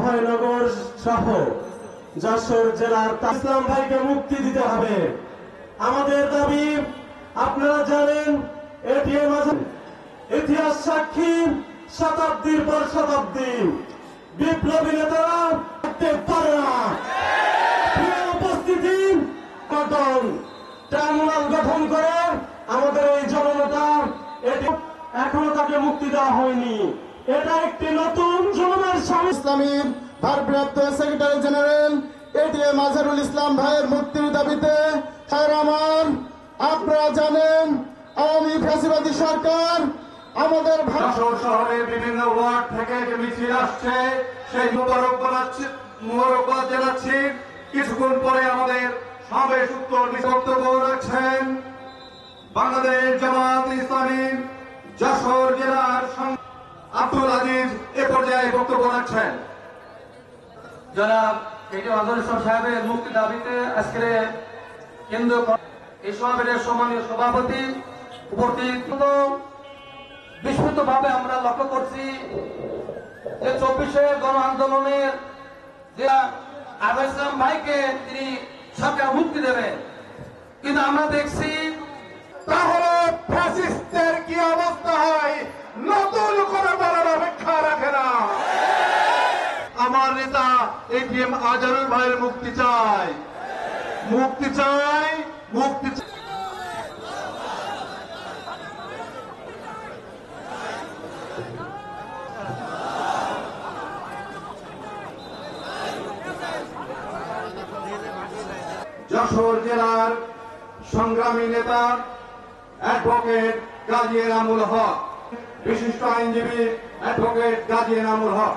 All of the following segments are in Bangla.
অভয়নগর সহ যশোর জেলার ইসলাম ভাইকে মুক্তি দিতে হবে। আমাদের দাবি আপনারা জানেন, এটিএম ইতিহাস সাক্ষী, শতাব্দীর পর শতাব্দী বিপ্লবী নেতারা থাকতে পারে না। উপস্থিতি ট্রাইব্যুনাল গঠন করে আমাদের এই জননেতা এটি এখনো তাকে মুক্তি দেওয়া হয়নি। এটা একটি নতুন জনতার স্বামী ইসলামীর ভারপ্রাপ্ত secretary general ATM Azharul Islam ভাইয়ের মুক্তির দাবিতে আমার আপনারা জানেন আওয়ামী ফ্যাসিবাদী সরকার আমাদের যশোর শহরের বিভিন্ন ওয়ার্ড থেকে যে মিছিল আসছে সেই মোবারকবাদ জানাচ্ছি। কিছুক্ষণ পরে আমাদের সমাবেশ উত্তর বক্তব্য রাখছেন বাংলাদেশ জামাত ইসলামী যশোর জেলার আব্দুল আজিজ এ পর্যায়ে বক্তব্য রাখছেন। জনাব এটিএম আজহারুল ইসলাম সাহেবের মুক্তির দাবিতে আজকের কেন্দ্রীয় এই সমাবেশের সম্মানীয় সভাপতি উপস্থিত বিস্মিতভাবে আমরা লক্ষ্য করছি যে 24-এর গণ আন্দোলনের যে আজহারুল ইসলাম ভাইকে তিনি সরকার মুক্তি দেবেন, কিন্তু আমরা দেখছি তাহলে ফ্যাসিস্টের কি অবস্থা হয় নতুন করে বলার অপেক্ষা রাখে না। আমার নেতা এটিএম আজহারুল ভাইয়ের মুক্তি চাই, মুক্তি চাই, মুক্তি চাই। যশোর জেলার সংগ্রামী নেতা অ্যাডভোকেট গাজী এনামুল হক, বিশিষ্ট আইনজীবী অ্যাডভোকেট গাজী এনামুল হক।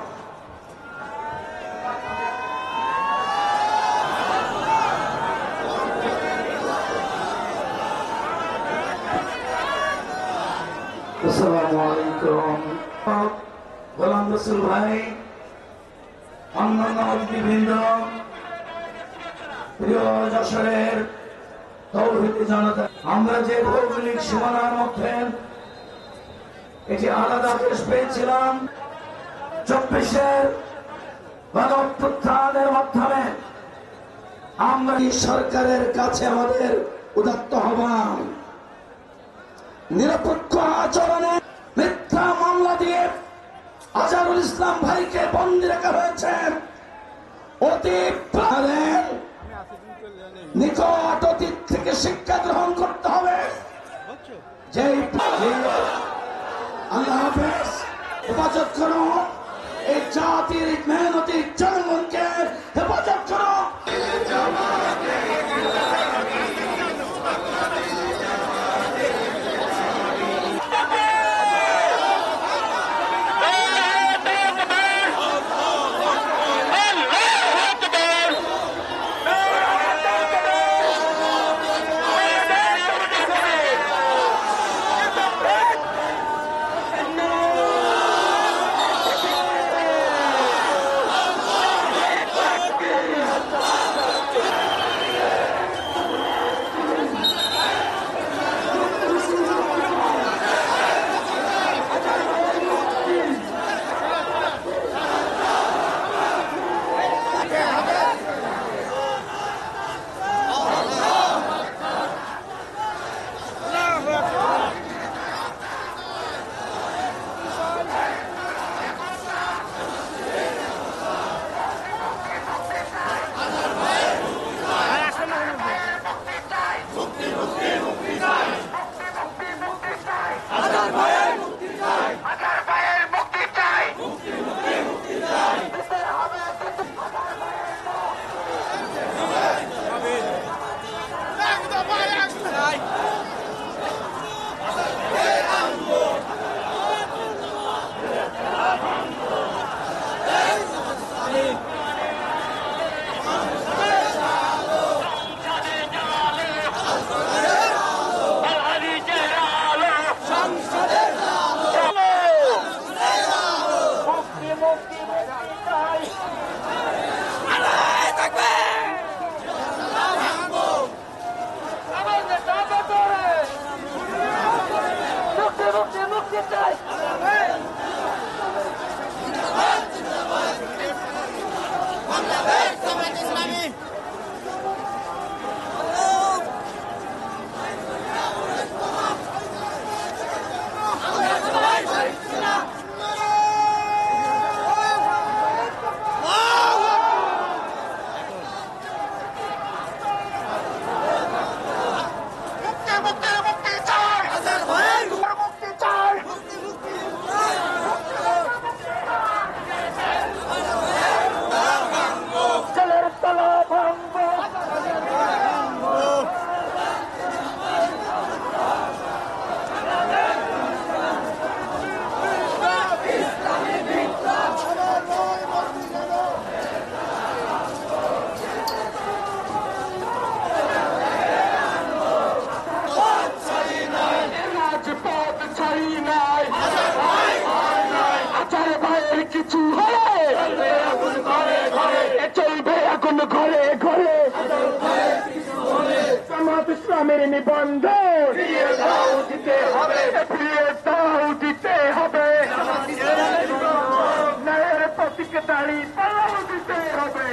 আসসালামু আলাইকুম। গোলাম রসুল ভাই, অন্যান্য অতিথিবৃন্দ, প্রিয় যশোরের তৌহিদি জনতা, আমরা যে ভৌগোলিক সীমানার মধ্যে এটি আলাদা দেশ পেয়েছিলাম 24-এর গণঅভ্যুত্থানের মাধ্যমে আমরা সরকারের কাছে আমাদের উদাত্ত আহ্বান, নিরপেক্ষ আচরণে মিথ্যা মামলা দিয়ে আজহারুল ইসলাম ভাইকে বন্দী রাখা হয়েছে। অতি নিকট অতীত থেকে শিক্ষা গ্রহণ করতে হবে। যে আল্লাহ হাফেজ, হেফাজত করো এই জাতির মেহনতি জনগণকে, হেফাজত করো। এখন ঘরে ঘরে জামাত ইসলামের নিবন্ধন ফিরিয়ে দাও দিতে হবে, ন্যায়ের প্রতীকে দাঁড়ি পালাও দিতে হবে।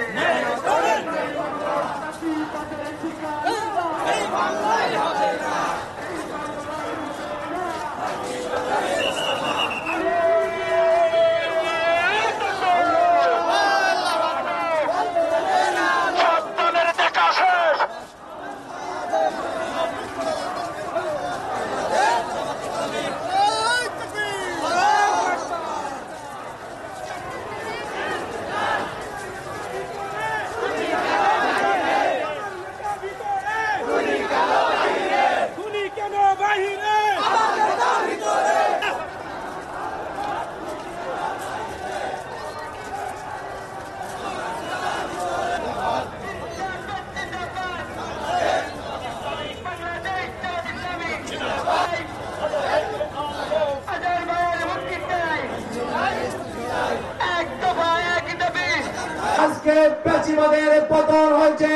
আজকে প্যাচিবাদের পতন হয়েছে।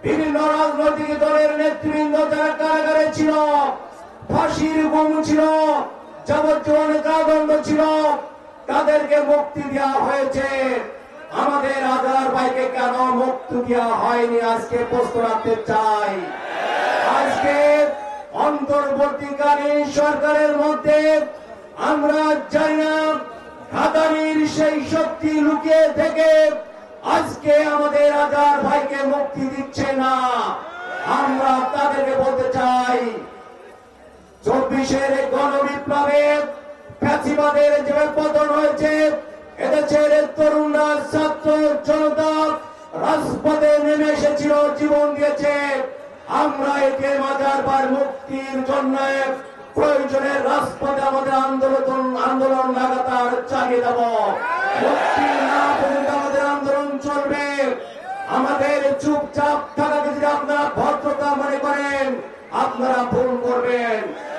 বিভিন্ন রাজনৈতিক দলের নেতৃবৃন্দ যারা কারাগারে ছিল, ফাঁসির গুম ছিল, যাবজ্জীবন কারাদণ্ড ছিল, তাদেরকে মুক্তি দেওয়া হয়েছে। আমাদের আজহার ভাইকে কেন মুক্তি দেওয়া হয়নি আজকে প্রশ্ন রাখতে চাই। আজকে অন্তর্বর্তীকালীন সরকারের মধ্যে আমরা জানি না হাদানির সেই শক্তি লুকিয়ে থেকে আজকে আমাদের আজহার ভাইকে মুক্তি দিচ্ছে না। আমরা তাদেরকে বলতে চাই, 24-এর গণবিপ্লবে ফ্যাসিবাদের যে পতন হয়েছে, এদেশের তরুণরা, ছাত্র জনতা রাজপথে নেমে এসেছিল, জীবন দিয়েছে। আমরা একে আজহার ভাইয়ের মুক্তির জন্য প্রয়োজনে রাজপথে আমাদের আন্দোলন লাগাতার চালিয়ে যাব। মুক্তি না পর্যন্ত আমাদের আন্দোলন চলবে। আমাদের চুপচাপ থাকাকে যদি আপনারা ভদ্রতা মনে করেন, আপনারা ভুল করবেন।